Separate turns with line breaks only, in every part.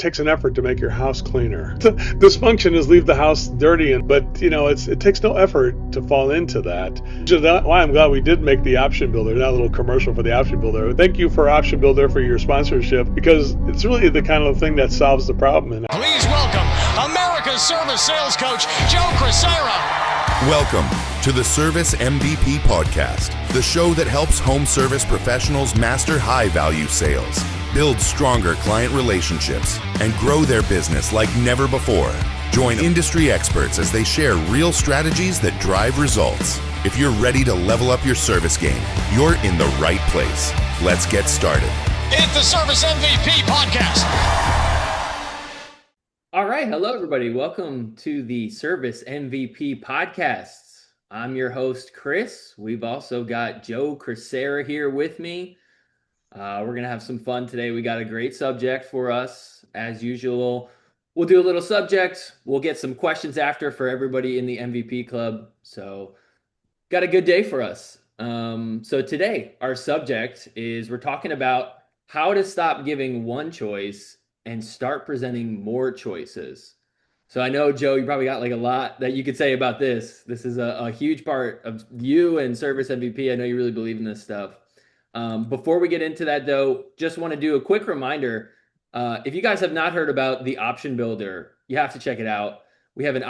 takes an effort to make your house cleaner. Dysfunction is leave the house dirty, but it takes no effort to fall into that. Which is why I'm glad we did make the Option Builder, that little commercial for the Option Builder. Thank you for Option Builder for your sponsorship, because it's really the kind of thing that solves the problem. And
please welcome America's service sales coach, Joe Crisara.
Welcome to the Service MVP Podcast, the show that helps home service professionals master high-value sales, build stronger client relationships, and grow their business like never before. Join industry experts as they share real strategies that drive results. If you're ready to level up your service game, you're in the right place. Let's get started.
It's the Service MVP Podcast.
All right. Hello, everybody. Welcome to the Service MVP Podcasts. I'm your host, Chris. We've also got Joe Crisara here with me. We're going to have some fun today. We got a great subject for us. As usual, we'll do a little subject. We'll get some questions after for everybody in the MVP Club. So got a good day for us. So today, our subject is we're talking about how to stop giving one choice and start presenting more choices. So I know, Joe, you probably got like a lot that you could say about this. This is a huge part of you and Service MVP. I know you really believe in this stuff. Before we get into that, though, just want to do a quick reminder. If you guys have not heard about the Option Builder, you have to check it out. We have an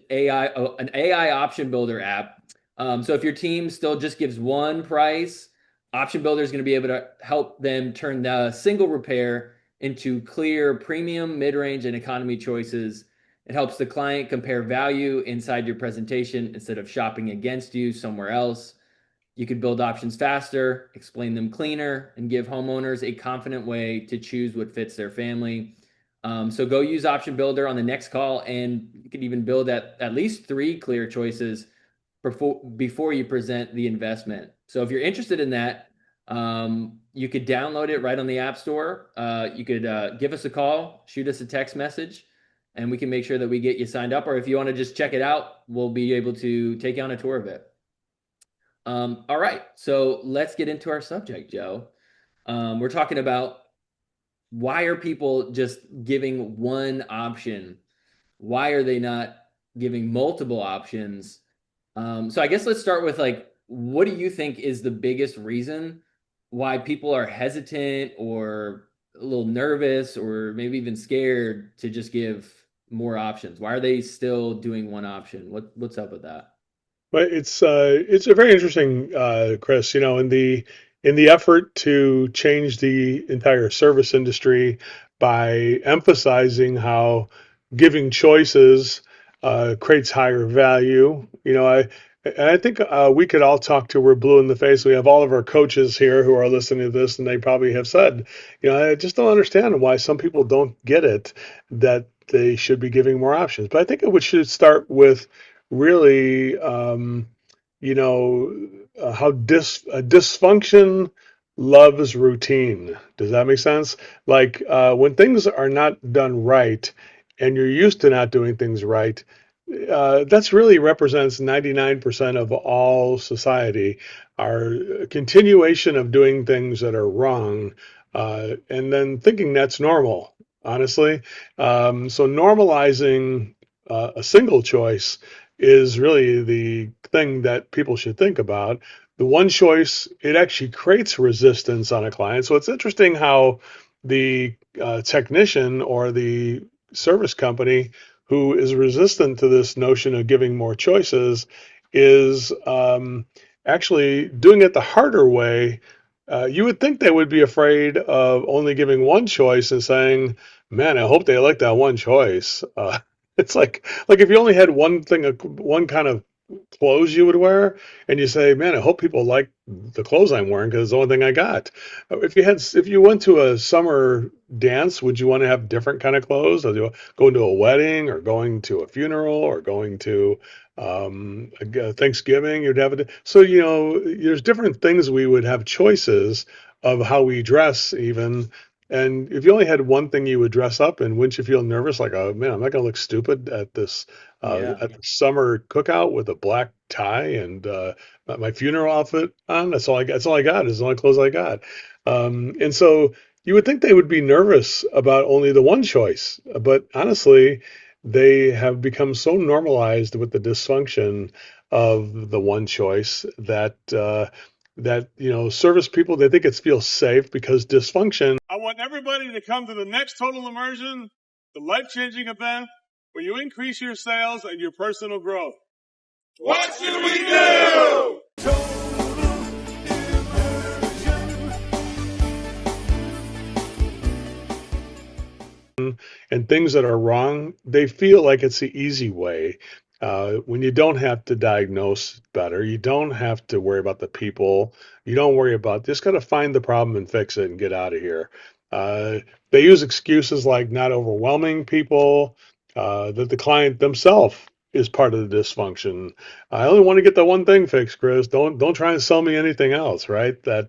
AI Option Builder app. So if your team still just gives one price, Option Builder is going to be able to help them turn the single repair into clear premium, mid-range, and economy choices. It helps the client compare value inside your presentation instead of shopping against you somewhere else. You could build options faster, explain them cleaner, and give homeowners a confident way to choose what fits their family. So go use Option Builder on the next call, and you can even build at least 3 clear choices before you present the investment. So if you're interested in that, you could download it right on the App Store. You could give us a call, shoot us a text message, and we can make sure that we get you signed up. Or if you want to just check it out, we'll be able to take you on a tour of it. All right, so let's get into our subject, Joe. We're talking about why are people just giving one option? Why are they not giving multiple options? So I guess let's start with what do you think is the biggest reason why people are hesitant or a little nervous or maybe even scared to just give more options? Why are they still doing one option? What's up with that?
Well, it's a very interesting, Chris. In the effort to change the entire service industry by emphasizing how giving choices creates higher value. I think we could all talk to we're blue in the face. We have all of our coaches here who are listening to this, and they probably have said, I just don't understand why some people don't get it, that they should be giving more options. But I think it should start with really, how dysfunction loves routine. Does that make sense? When things are not done right and you're used to not doing things right, that's really represents 99% of all society, our continuation of doing things that are wrong, and then thinking that's normal, honestly. So normalizing a single choice is really the thing that people should think about. The one choice, it actually creates resistance on a client. So it's interesting how the technician or the service company who is resistant to this notion of giving more choices is actually doing it the harder way. You would think they would be afraid of only giving one choice and saying, man, I hope they like that one choice. It's like if you only had one kind of clothes you would wear, and you say, man, I hope people like the clothes I'm wearing because it's the only thing I got. If you went to a summer dance, would you want to have different kind of clothes? Or going to a wedding or going to a funeral or going to Thanksgiving? You'd have so there's different things we would have choices of how we dress even. And if you only had one thing you would dress up in, wouldn't you feel nervous? Like, oh man, I'm not going to look stupid at this at the summer cookout with a black tie and my funeral outfit on. That's all I got. It's the only clothes I got. And so You would think they would be nervous about only the one choice, but honestly, they have become so normalized with the dysfunction of the one choice that service people, they think it feels safe because dysfunction. I want everybody to come to the next total immersion, the life-changing event where you increase your sales and your personal growth. What should we do? And things that are wrong, they feel like it's the easy way. When you don't have to diagnose better, you don't have to worry about the people, you don't worry about, just got to find the problem and fix it and get out of here. Uh, they use excuses like not overwhelming people, that the client themselves is part of the dysfunction. I only want to get the one thing fixed, Chris. Don't try and sell me anything else, right? So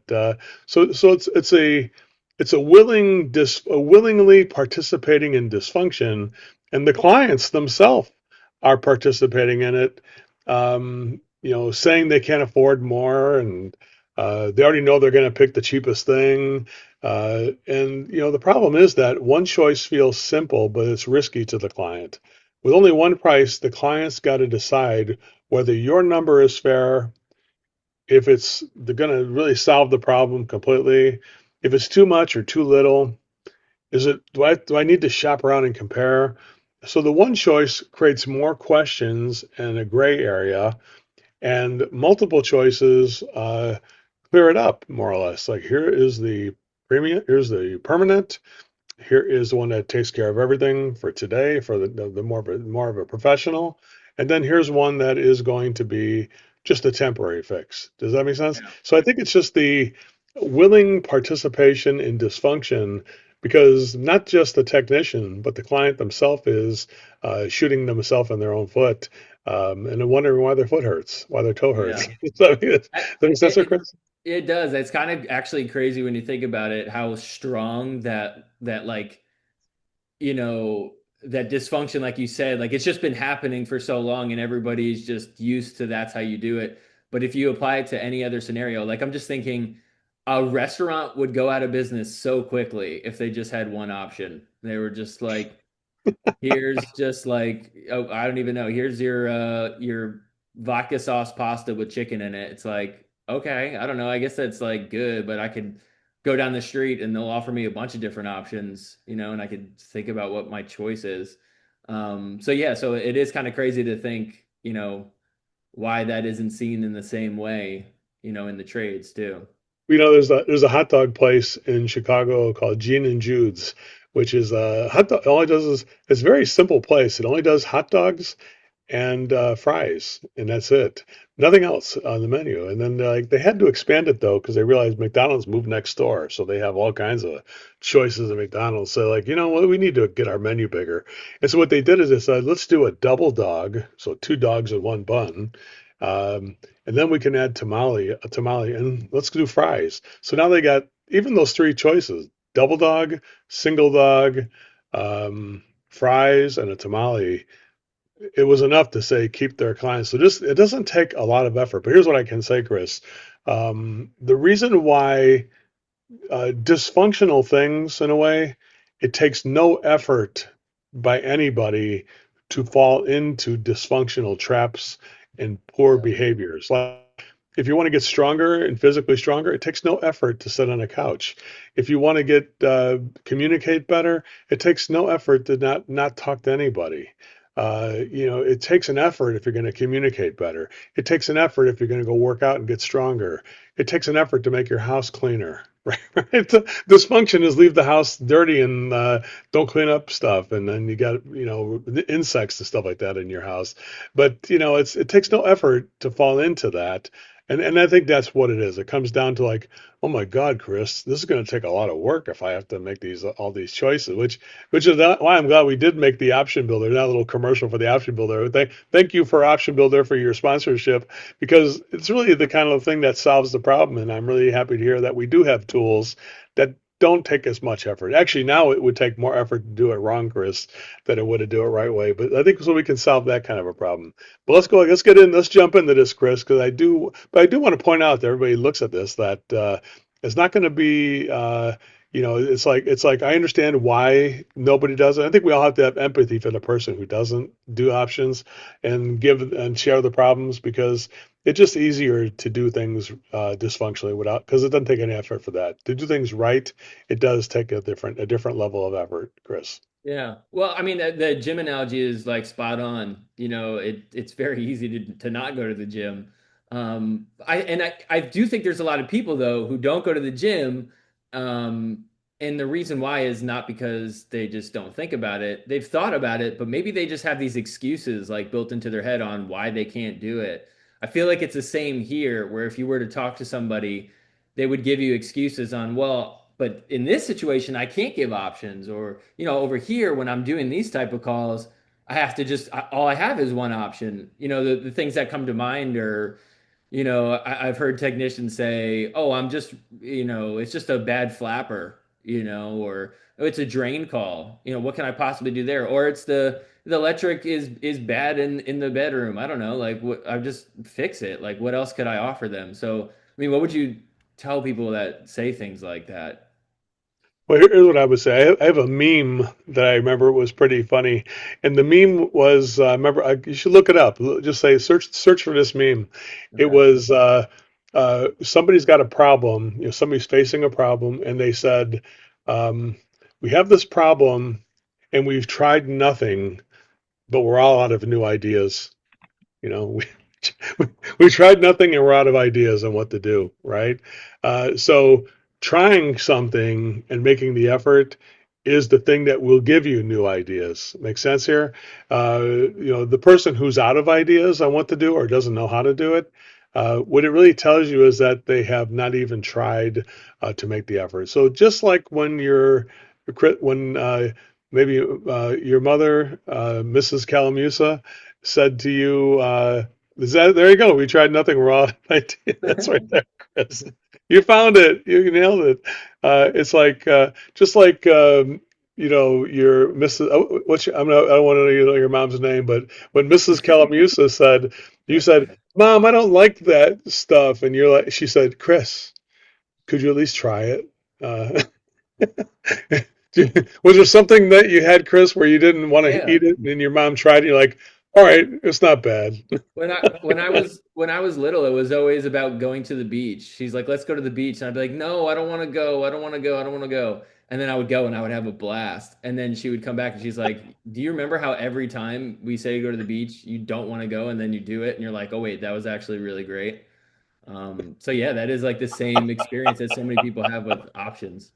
it's a willingly participating in dysfunction, and the clients themselves are participating in it. Saying they can't afford more, and they already know they're going to pick the cheapest thing. The problem is that one choice feels simple, but it's risky to the client. With only one price, the client's got to decide whether your number is fair, if it's they're going to really solve the problem completely, if it's too much or too little. Do I need to shop around and compare? So the one choice creates more questions and a gray area, and multiple choices clear it up more or less. Like, here is the premium, here's the permanent, here is the one that takes care of everything for today, for the more of a professional, and then here's one that is going to be just a temporary fix. Does that make sense?
Yeah.
So I think it's just the willing participation in dysfunction, because not just the technician, but the client themselves is shooting themselves in their own foot, and wondering why their foot hurts, why their toe hurts.
Yeah.
So, does that make sense, Chris?
It does. It's kind of actually crazy when you think about it, how strong that like, that dysfunction, like you said, like it's just been happening for so long and everybody's just used to that's how you do it. But if you apply it to any other scenario, like I'm just thinking a restaurant would go out of business so quickly if they just had one option. They were just like, here's just like, oh, I don't even know. Here's your vodka sauce pasta with chicken in it. It's like, okay, I don't know. I guess that's like good, but I could go down the street and they'll offer me a bunch of different options, and I could think about what my choice is. So yeah, so it is kind of crazy to think, why that isn't seen in the same way, in the trades too.
There's a hot dog place in Chicago called Gene and Jude's, which is a hot dog. All it does is, it's a very simple place. It only does hot dogs and fries, and that's it. Nothing else on the menu. And then they had to expand it though, because they realized McDonald's moved next door, so they have all kinds of choices at McDonald's. So like, what, we need to get our menu bigger. And so what they did is they said, let's do a double dog, so two dogs and one bun. And then we can add a tamale, and let's do fries. So now they got even those three choices: double dog, single dog, fries, and a tamale. It was enough to say keep their clients. So just, it doesn't take a lot of effort. But here's what I can say, Chris. The reason why dysfunctional things, in a way, it takes no effort by anybody to fall into dysfunctional traps and poor behaviors. Like, if you want to get stronger and physically stronger, it takes no effort to sit on a couch. If you want to communicate better, it takes no effort to not talk to anybody. It takes an effort if you're going to communicate better. It takes an effort if you're going to go work out and get stronger. It takes an effort to make your house cleaner. Right? Dysfunction is leave the house dirty and don't clean up stuff, and then you got insects and stuff like that in your house. But it takes no effort to fall into that. And I think that's what it is. It comes down to like, oh my God, Chris, this is going to take a lot of work if I have to make all these choices. Which is why I'm glad we did make the Option Builder. That little commercial for the Option Builder. Thank you for Option Builder for your sponsorship, because it's really the kind of thing that solves the problem. And I'm really happy to hear that we do have tools that don't take as much effort. Actually, now it would take more effort to do it wrong, Chris, than it would to do it right way. But I think so we can solve that kind of a problem. But let's jump into this, Chris, because I do want to point out that everybody looks at this, that it's not going to be it's like I understand why nobody does it. I think we all have to have empathy for the person who doesn't do options and give and share the problems, because it's just easier to do things dysfunctionally without, because it doesn't take any effort for that. To do things right, it does take a different level of effort, Chris.
Yeah. Well, I mean, the gym analogy is like spot on. It's very easy to not go to the gym. I do think there's a lot of people though who don't go to the gym. Um, and the reason why is not because they just don't think about it. They've thought about it, but maybe they just have these excuses like built into their head on why they can't do it. I feel like it's the same here, where if you were to talk to somebody, they would give you excuses on, well, but in this situation, I can't give options. Or, over here, when I'm doing these type of calls, I have to all I have is one option. The things that come to mind are, I've heard technicians say, oh, it's just a bad flapper, or oh, it's a drain call. What can I possibly do there? Or it's the electric is bad in the bedroom. I don't know. Like, what, I just fix it. Like, what else could I offer them? So, I mean, what would you tell people that say things like that?
Well, here's what I would say. I have a meme that I remember was pretty funny, and the meme was, you should look it up. Just say search for this meme. It
Okay.
was somebody's got a problem. Somebody's facing a problem, and they said, um, "We have this problem, and we've tried nothing, but we're all out of new ideas." You know, we tried nothing and we're out of ideas on what to do, right? So trying something and making the effort is the thing that will give you new ideas. Make sense here? The person who's out of ideas on what to do or doesn't know how to do it, what it really tells you is that they have not even tried to make the effort. So just like when maybe your mother, Mrs. Calamusa, said to you, there you go. We tried nothing wrong. That's right there, Chris. You found it. You nailed it. It's like just like your Mrs. I don't want to know your mom's name, but when Mrs. Calamusa said, you said, "Mom, I don't like that stuff," and she said, "Chris, could you at least try it?" Uh, was there something that you had, Chris, where you didn't want to
Yeah.
eat it, and your mom tried, and you're like, "All right, it's not bad."
When I was little, it was always about going to the beach. She's like, "Let's go to the beach," and I'd be like, "No, I don't want to go. I don't want to go. I don't want to go." And then I would go and I would have a blast. And then she would come back and she's like, "Do you remember how every time we say to go to the beach, you don't want to go, and then you do it, and you're like, oh wait, that was actually really great." So yeah, that is like the same experience that so many people have with options.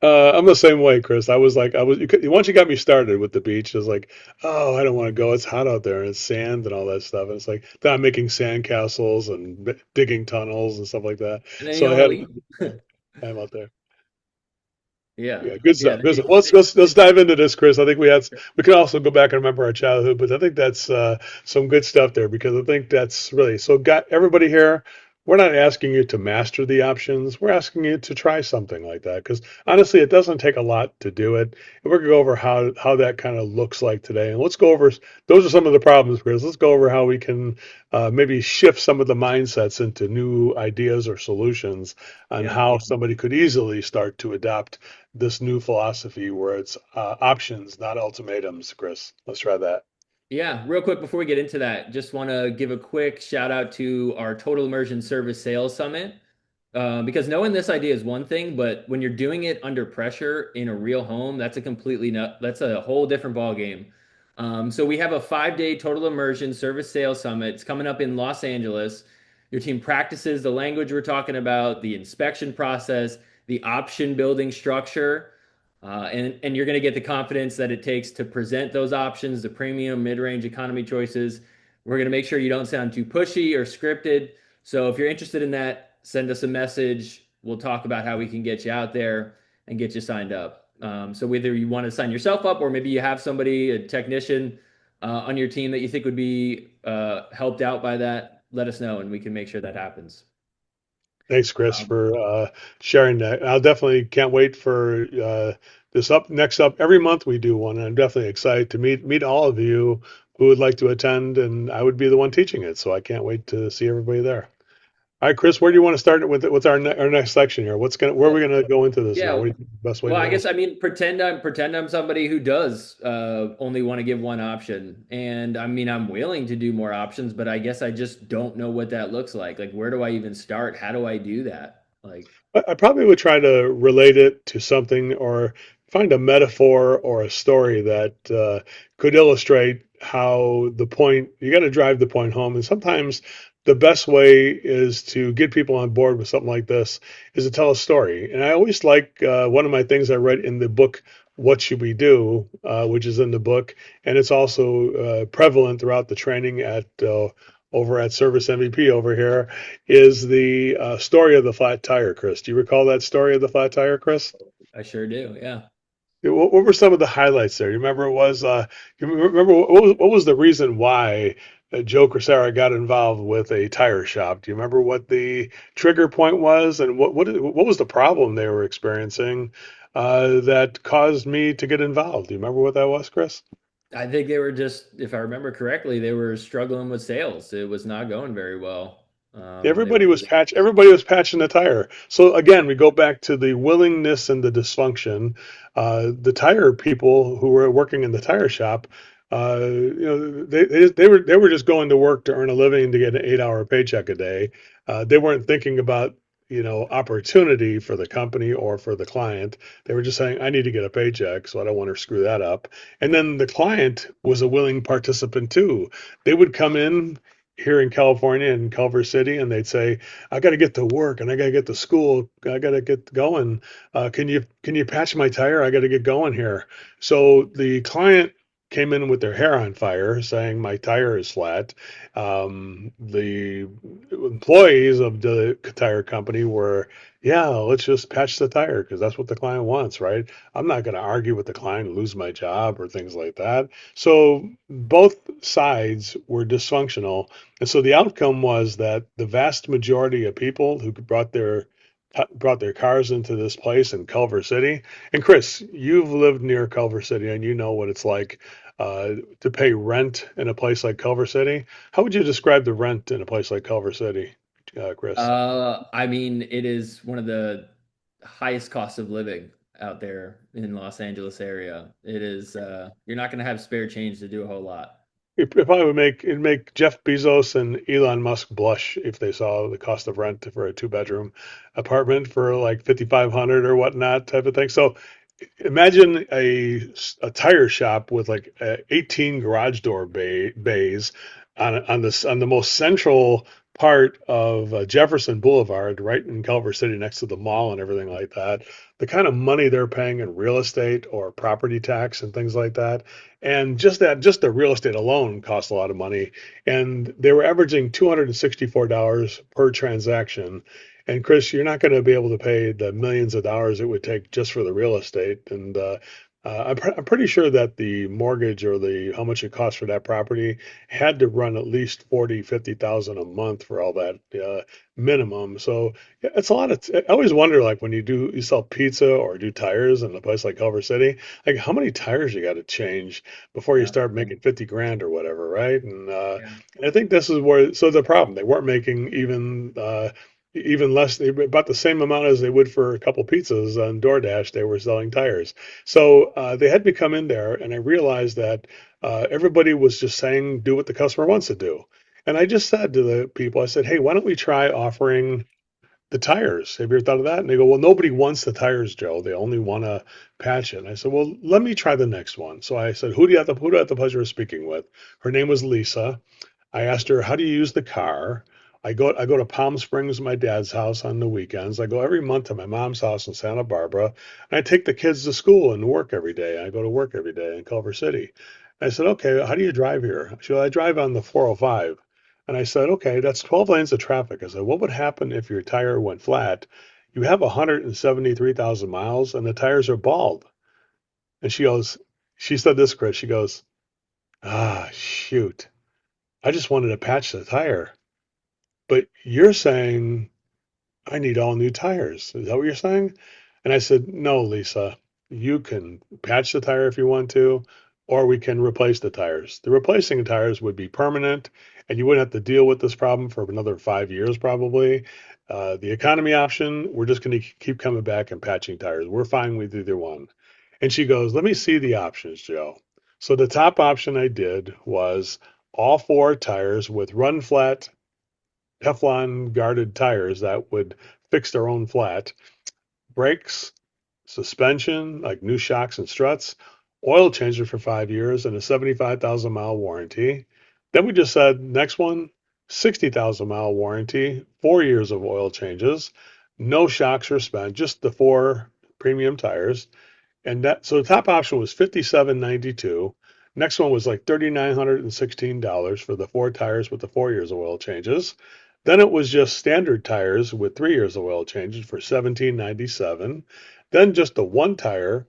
I'm the same way, Chris. Once you got me started with the beach, it was like, oh, I don't want to go. It's hot out there and it's sand and all that stuff. And it's like, then I'm making sand castles and digging tunnels and stuff like that.
And then you
So
don't
I
want to
had
leave.
time out there.
Yeah.
Yeah, good
Yeah.
stuff. Good stuff. Let's dive into this, Chris. I think we can also go back and remember our childhood, but I think that's some good stuff there, because I think that's really so. Got everybody here. We're not asking you to master the options. We're asking you to try something like that, because honestly, it doesn't take a lot to do it. And we're gonna go over how that kind of looks like today, and let's go over those are some of the problems, Chris. Let's go over how we can maybe shift some of the mindsets into new ideas or solutions on
Yeah.
how somebody could easily start to adopt this new philosophy where it's options, not ultimatums, Chris. Let's try that.
Yeah, real quick before we get into that, just want to give a quick shout out to our Total Immersion Service Sales Summit. Because knowing this idea is one thing, but when you're doing it under pressure in a real home, that's a whole different ball game. So we have a 5-day Total Immersion Service Sales Summit. It's coming up in Los Angeles. Your team practices the language we're talking about, the inspection process, the option building structure. And you're going to get the confidence that it takes to present those options, the premium, mid-range economy choices. We're going to make sure you don't sound too pushy or scripted. So if you're interested in that, send us a message. We'll talk about how we can get you out there and get you signed up. So whether you want to sign yourself up, or maybe you have somebody, a technician on your team that you think would be helped out by that, let us know and we can make sure that happens.
Thanks, Chris,
Um,
for sharing that. I'll definitely can't wait for this up next up. Every month we do one, and I'm definitely excited to meet all of you who would like to attend, and I would be the one teaching it. So I can't wait to see everybody there. All right, Chris, where do you want to start with our next section here? Where are we
Well,
gonna go into this now?
yeah.
What do you think the best way
Well,
to
I
go?
guess I mean pretend I'm somebody who does only want to give one option, and I mean I'm willing to do more options, but I guess I just don't know what that looks like. Like, where do I even start? How do I do that? Like,
I probably would try to relate it to something or find a metaphor or a story that could illustrate how the point, you got to drive the point home. And sometimes the best way is to get people on board with something like this is to tell a story. And I always like one of my things I read in the book, What Should We Do, which is in the book. And it's also prevalent throughout the training at over at Service MVP over here is the story of the flat tire, Chris. Do you recall that story of the flat tire, Chris?
I sure do. Yeah.
What were some of the highlights there? You remember it was you remember what was the reason why Joe Crisara got involved with a tire shop? Do you remember what the trigger point was and what was the problem they were experiencing that caused me to get involved? Do you remember what that was, Chris?
I think they were just, if I remember correctly, they were struggling with sales. It was not going very well. They were losing.
Everybody was patching the tire. So again, we go back to the willingness and the dysfunction. The tire people who were working in the tire shop, they were just going to work to earn a living to get an 8 hour paycheck a day. They weren't thinking about opportunity for the company or for the client. They were just saying, I need to get a paycheck, so I don't want to screw that up. And then the client was a willing participant too. They would come in here in California in Culver City, and they'd say, "I got to get to work, and I got to get to school. I got to get going. Can you patch my tire? I got to get going here." So the client came in with their hair on fire, saying, "My tire is flat." The employees of the tire company were, "Yeah, let's just patch the tire because that's what the client wants, right? I'm not going to argue with the client and lose my job or things like that." So both sides were dysfunctional, and so the outcome was that the vast majority of people who brought their cars into this place in Culver City. And Chris, you've lived near Culver City and you know what it's like to pay rent in a place like Culver City. How would you describe the rent in a place like Culver City, Chris?
I mean, it is one of the highest costs of living out there in Los Angeles area. It is, you're not going to have spare change to do a whole lot.
It probably it'd make Jeff Bezos and Elon Musk blush if they saw the cost of rent for a two-bedroom apartment for like 5,500 or whatnot type of thing. So imagine a tire shop with like 18 garage door bays on the most central part of Jefferson Boulevard, right in Culver City, next to the mall and everything like that. The kind of money they're paying in real estate or property tax and things like that, and just the real estate alone costs a lot of money. And they were averaging $264 per transaction. And Chris, you're not going to be able to pay the millions of dollars it would take just for the real estate. And I'm pretty sure that the mortgage or the how much it costs for that property had to run at least 40, 50,000 a month for all that minimum. So yeah, it's a lot of. I always wonder, like when you sell pizza or do tires in a place like Culver City, like how many tires you got to change before you
Yeah.
start making 50 grand or whatever, right?
Yeah.
And I think this is where the problem. They weren't making even less, about the same amount as they would for a couple pizzas on DoorDash. They were selling tires, so they had me come in there, and I realized that everybody was just saying, "Do what the customer wants to do." And I just said to the people, I said, "Hey, why don't we try offering the tires? Have you ever thought of that?" And they go, "Well, nobody wants the tires, Joe. They only want to patch it." And I said, "Well, let me try the next one." So I said, who do you have the pleasure of speaking with?" Her name was Lisa. I asked her, "How do you use the car?" I go to Palm Springs, my dad's house on the weekends. I go every month to my mom's house in Santa Barbara, and I take the kids to school and work every day. I go to work every day in Culver City. I said, "Okay, how do you drive here?" She said, "I drive on the 405." And I said, "Okay, that's 12 lanes of traffic." I said, "What would happen if your tire went flat? You have 173,000 miles and the tires are bald." And she said this, Chris, she goes, shoot, I just wanted to patch the tire. But you're saying I need all new tires. Is that what you're saying? And I said, "No, Lisa, you can patch the tire if you want to, or we can replace the tires. The replacing tires would be permanent, and you wouldn't have to deal with this problem for another 5 years probably. The economy option, we're just going to keep coming back and patching tires. We're fine with either one. And she goes, let me see the options, Joe. So the top option I did was all four tires with run flat Teflon guarded tires that would fix their own flat, brakes, suspension, like new shocks and struts, oil changer for 5 years, and a 75,000 mile warranty. Then we just said, next one, 60,000 mile warranty, 4 years of oil changes, no shocks or spent, just the four premium tires. And that, so the top option was $57.92. Next one was like $3,916 for the four tires with the 4 years of oil changes. Then it was just standard tires with 3 years of oil changes for $17.97. Then just the one tire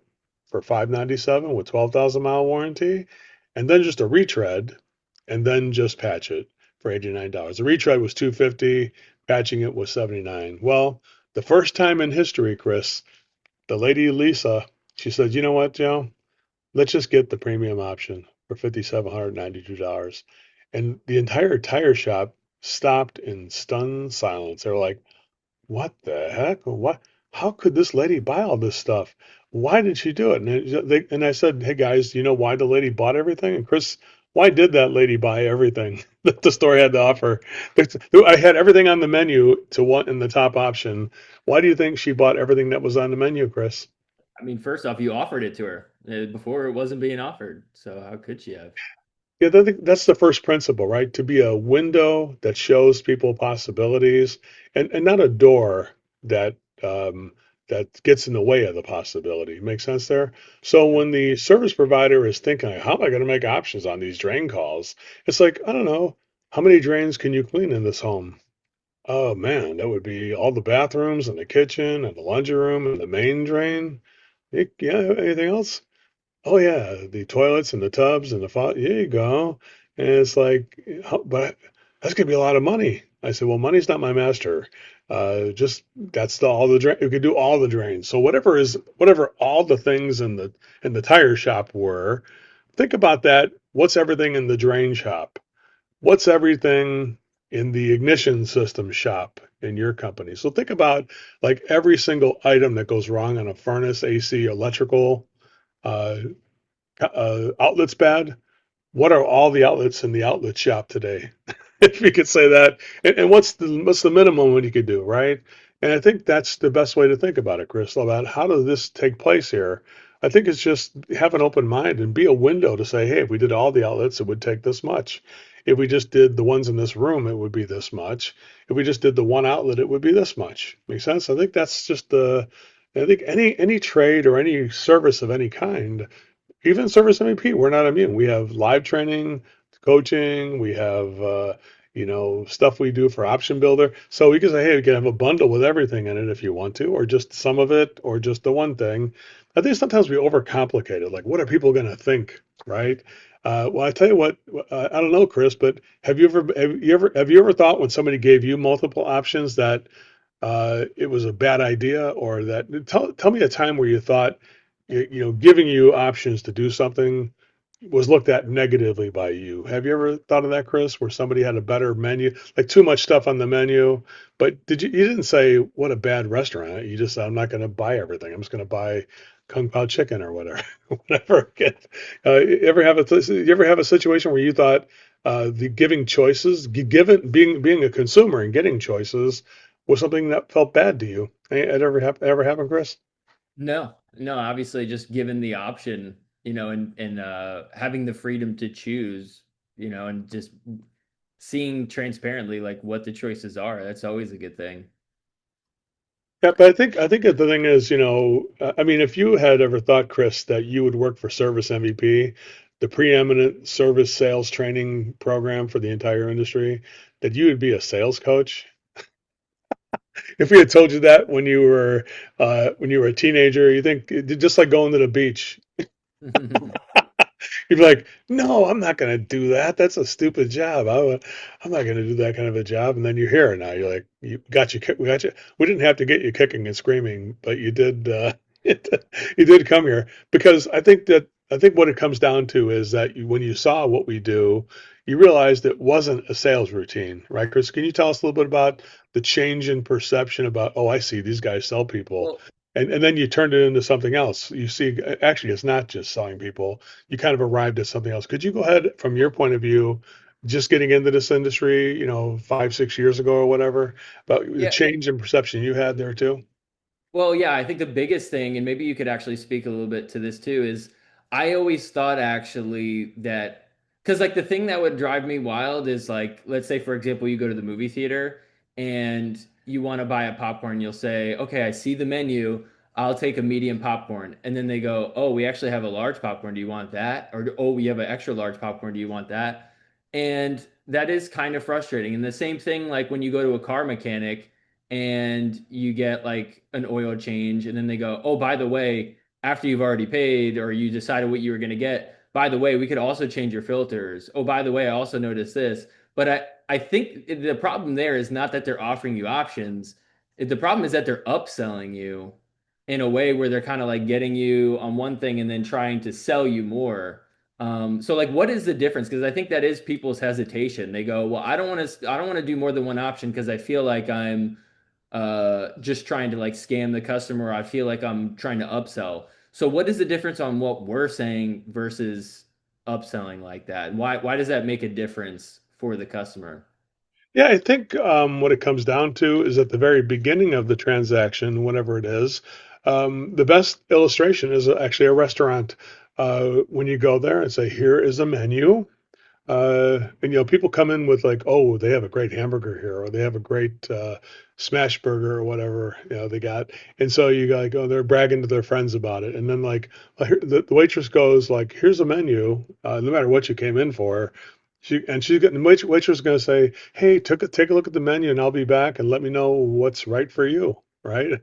for $597 with 12,000 mile warranty. And then just a retread, and then just patch it for $89. The retread was $250, patching it was $79. Well, the first time in history, Chris, the lady Lisa, she said, you know what, Joe? Let's just get the premium option for $5,792. And the entire tire shop stopped in stunned silence. They were like, what the heck? What? How could this lady buy all this stuff? Why did she do it? And I said, hey guys, you know why the lady bought everything? And Chris, why did that lady buy everything that the store had to offer? I had everything on the menu to one in the top option. Why do you think she bought everything that was on the menu, Chris?
I mean, first off, you offered it to her before it wasn't being offered. So how could she have?
Yeah, that's the first principle, right? To be a window that shows people possibilities, and not a door that that gets in the way of the possibility. Make sense there? So
Yep.
when the service provider is thinking, how am I going to make options on these drain calls? It's like, I don't know, how many drains can you clean in this home? Oh man, that would be all the bathrooms and the kitchen and the laundry room and the main drain. Yeah, anything else? Oh yeah, the toilets and the tubs and the here you go. And it's like, but that's gonna be a lot of money. I said, well, money's not my master. Just that's all the drain. You could do all the drains. So whatever all the things in the tire shop were, think about that. What's everything in the drain shop? What's everything in the ignition system shop in your company? So think about like every single item that goes wrong on a furnace, AC, electrical. Uh, outlets bad? What are all the outlets in the outlet shop today? If you could say that, and what's the minimum what you could do, right? And I think that's the best way to think about it, Crystal, about how does this take place here. I think it's just have an open mind and be a window to say, hey, if we did all the outlets, it would take this much. If we just did the ones in this room, it would be this much. If we just did the one outlet, it would be this much. Make sense? I think that's just the. I think any trade or any service of any kind, even service MVP, we're not immune. We have live training, coaching, we have stuff we do for option builder. So we can say, hey, we can have a bundle with everything in it if you want to, or just some of it, or just the one thing. I think sometimes we overcomplicate it. Like, what are people going to think, right? Well, I tell you what, I don't know, Chris, but have you ever thought when somebody gave you multiple options that it was a bad idea, or that tell me a time where you thought giving you options to do something was looked at negatively by you. Have you ever thought of that, Chris, where somebody had a better menu, like too much stuff on the menu, but you didn't say what a bad restaurant. You just said, I'm not going to buy everything. I'm just going to buy Kung Pao chicken or whatever, whatever. You ever have a situation where you thought the giving choices, given being a consumer and getting choices was something that felt bad to you? It ever happened, Chris?
No, no, obviously just given the option, and having the freedom to choose, and just seeing transparently like what the choices are. That's always a good thing.
Yeah, but I think that the thing is, I mean, if you had ever thought, Chris, that you would work for Service MVP, the preeminent service sales training program for the entire industry, that you would be a sales coach. If we had told you that when you were a teenager, you think just like going to the beach, you'd be like, "No, I'm not going to do that. That's a stupid job. I'm not going to do that kind of a job." And then you're here now. You're like, "You got you. We got you. We didn't have to get you kicking and screaming, but you did. You did come here because I think that I think what it comes down to is that when you saw what we do, you realized it wasn't a sales routine, right, Chris? Can you tell us a little bit about the change in perception about, oh, I see these guys sell people,
Well,
and then you turned it into something else. You see, actually, it's not just selling people. You kind of arrived at something else. Could you go ahead from your point of view, just getting into this industry, 5, 6 years ago or whatever, about the
yeah.
change in perception you had there too?
Well, yeah, I think the biggest thing, and maybe you could actually speak a little bit to this too, is I always thought actually that because like the thing that would drive me wild is like, let's say for example, you go to the movie theater and you want to buy a popcorn, you'll say, okay, I see the menu, I'll take a medium popcorn. And then they go, oh, we actually have a large popcorn. Do you want that? Or, oh, we have an extra large popcorn. Do you want that? And that is kind of frustrating. And the same thing, like when you go to a car mechanic and you get like an oil change and then they go, oh, by the way, after you've already paid or you decided what you were going to get, by the way, we could also change your filters. Oh, by the way, I also noticed this. But I think the problem there is not that they're offering you options. The problem is that they're upselling you in a way where they're kind of like getting you on one thing and then trying to sell you more. So like, what is the difference? Because I think that is people's hesitation. They go, well, I don't want to do more than one option because I feel like I'm just trying to like scam the customer. I feel like I'm trying to upsell. So what is the difference on what we're saying versus upselling like that? Why does that make a difference for the customer?
Yeah, I think what it comes down to is at the very beginning of the transaction, whatever it is, the best illustration is actually a restaurant. When you go there and say, "Here is a menu," and people come in with like, "Oh, they have a great hamburger here, or they have a great smash burger, or whatever they got," and so you got go, they're bragging to their friends about it, and then like the waitress goes like, "Here's a menu, no matter what you came in for." The waitress is going to say, "Hey, take a look at the menu, and I'll be back, and let me know what's right for you." Right?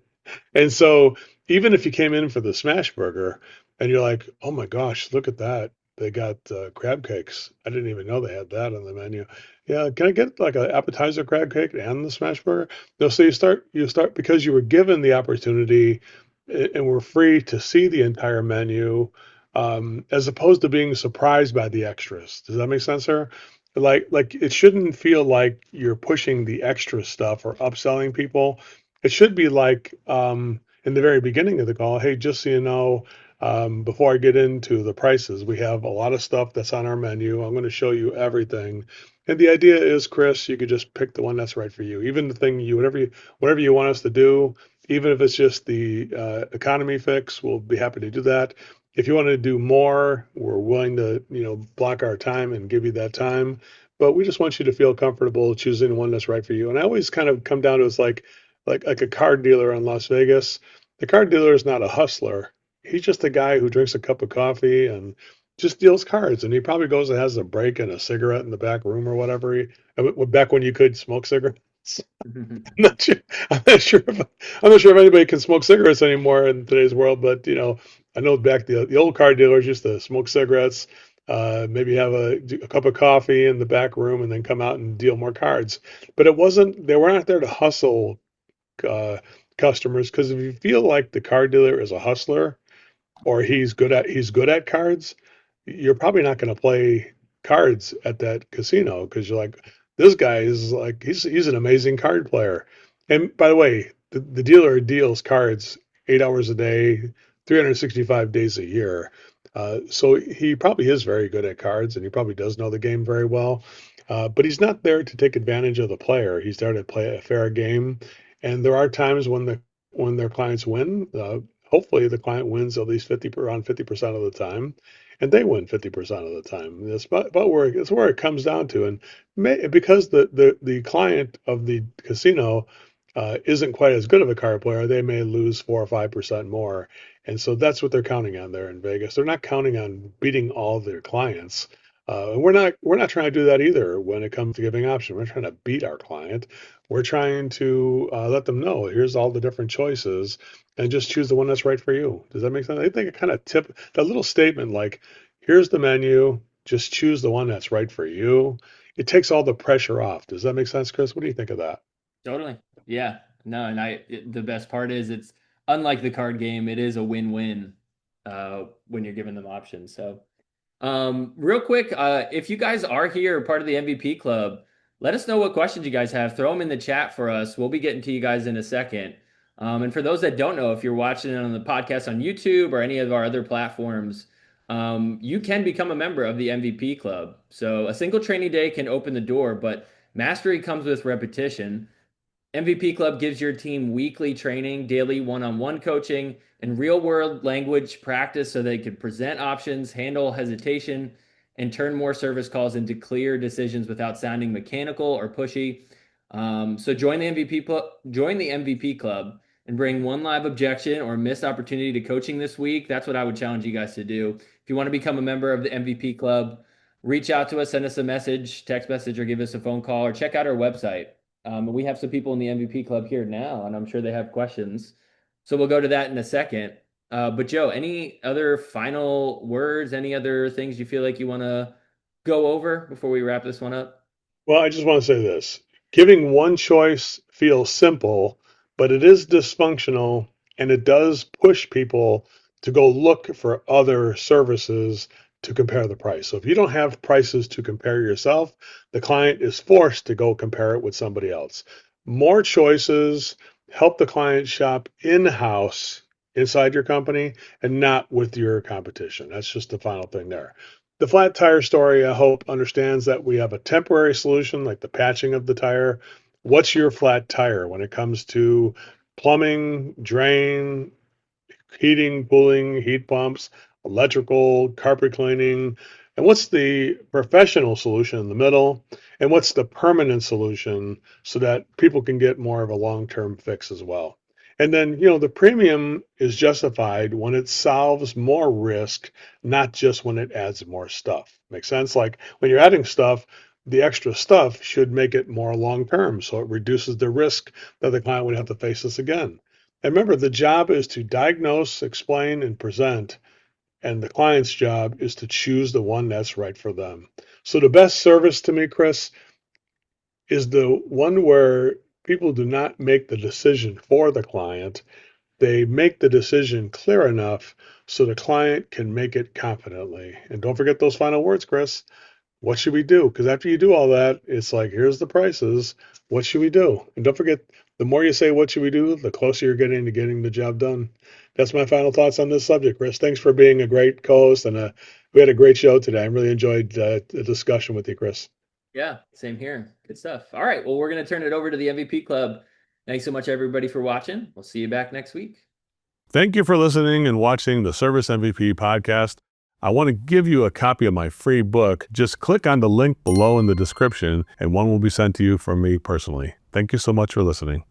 And so even if you came in for the smash burger and you're like, oh my gosh, look at that. They got crab cakes. I didn't even know they had that on the menu. Yeah, can I get like an appetizer crab cake and the smash burger? No, so you start because you were given the opportunity and were free to see the entire menu, as opposed to being surprised by the extras. Does that make sense, sir? Like it shouldn't feel like you're pushing the extra stuff or upselling people. It should be like in the very beginning of the call, hey, just so you know, before I get into the prices, we have a lot of stuff that's on our menu. I'm going to show you everything. And the idea is, Chris, you could just pick the one that's right for you. Even the thing whatever you want us to do, even if it's just the economy fix, we'll be happy to do that. If you want to do more, we're willing to, block our time and give you that time. But we just want you to feel comfortable choosing the one that's right for you. And I always kind of come down to it's like a car dealer in Las Vegas. The car dealer is not a hustler. He's just a guy who drinks a cup of coffee and just deals cards. And he probably goes and has a break and a cigarette in the back room or whatever. Back when you could smoke cigarettes. I'm not sure. I'm not sure if I'm not sure if anybody can smoke cigarettes anymore in today's world. But I know back the old car dealers used to smoke cigarettes, maybe have a cup of coffee in the back room, and then come out and deal more cards. But it wasn't. They were not there to hustle uh, customers, because if you feel like the car dealer is a hustler or he's good at cards, you're probably not going to play cards at that casino because you're like, this guy is like he's an amazing card player. And by the way, the dealer deals cards 8 hours a day, 365 days a year. So he probably is very good at cards and he probably does know the game very well. But he's not there to take advantage of the player. He's there to play a fair game. And there are times when their clients win. Hopefully, the client wins at least around 50% of the time, and they win 50% of the time. That's where it comes down to. And because the client of the casino isn't quite as good of a card player, they may lose 4 or 5% more. And so that's what they're counting on there in Vegas. They're not counting on beating all their clients. And we're not trying to do that either when it comes to giving option. We're trying to beat our client. We're trying to let them know here's all the different choices and just choose the one that's right for you. Does that make sense? I think it kind of that little statement like, here's the menu, just choose the one that's right for you. It takes all the pressure off. Does that make sense, Chris? What do you think of that?
Totally. Yeah. No, and the best part is it's unlike the card game, it is a win-win when you're giving them options. So real quick, if you guys are here, part of the MVP club, let us know what questions you guys have. Throw them in the chat for us. We'll be getting to you guys in a second. And for those that don't know, if you're watching it on the podcast on YouTube or any of our other platforms, you can become a member of the MVP club. So a single training day can open the door, but mastery comes with repetition. MVP Club gives your team weekly training, daily one-on-one coaching, and real-world language practice so they can present options, handle hesitation, and turn more service calls into clear decisions without sounding mechanical or pushy. So join the MVP Club and bring one live objection or missed opportunity to coaching this week. That's what I would challenge you guys to do. If you want to become a member of the MVP Club, reach out to us, send us a message, text message, or give us a phone call, or check out our website. We have some people in the MVP Club here now, and I'm sure they have questions. So we'll go to that in a second. But Joe, any other final words, any other things you feel like you want to go over before we wrap this one up?
Well, I just want to say this. Giving one choice feels simple, but it is dysfunctional, and it does push people to go look for other services to compare the price. So if you don't have prices to compare yourself, the client is forced to go compare it with somebody else. More choices help the client shop in-house inside your company and not with your competition. That's just the final thing there. The flat tire story, I hope, understands that we have a temporary solution like the patching of the tire. What's your flat tire when it comes to plumbing, drain, heating, cooling, heat pumps, electrical, carpet cleaning? And what's the professional solution in the middle? And what's the permanent solution so that people can get more of a long-term fix as well? And then, the premium is justified when it solves more risk, not just when it adds more stuff. Make sense? Like when you're adding stuff, the extra stuff should make it more long-term. So it reduces the risk that the client would have to face this again. And remember, the job is to diagnose, explain, and present. And the client's job is to choose the one that's right for them. So the best service to me, Chris, is the one where people do not make the decision for the client. They make the decision clear enough so the client can make it confidently. And don't forget those final words, Chris. What should we do? Because after you do all that, it's like, here's the prices. What should we do? And don't forget, the more you say, what should we do, the closer you're getting to getting the job done. That's my final thoughts on this subject, Chris. Thanks for being a great co-host, and we had a great show today. I really enjoyed the discussion with you, Chris.
Yeah, same here. Good stuff. All right. Well, we're going to turn it over to the MVP Club. Thanks so much, everybody, for watching. We'll see you back next week.
Thank you for listening and watching the Service MVP podcast. I want to give you a copy of my free book. Just click on the link below in the description, and one will be sent to you from me personally. Thank you so much for listening.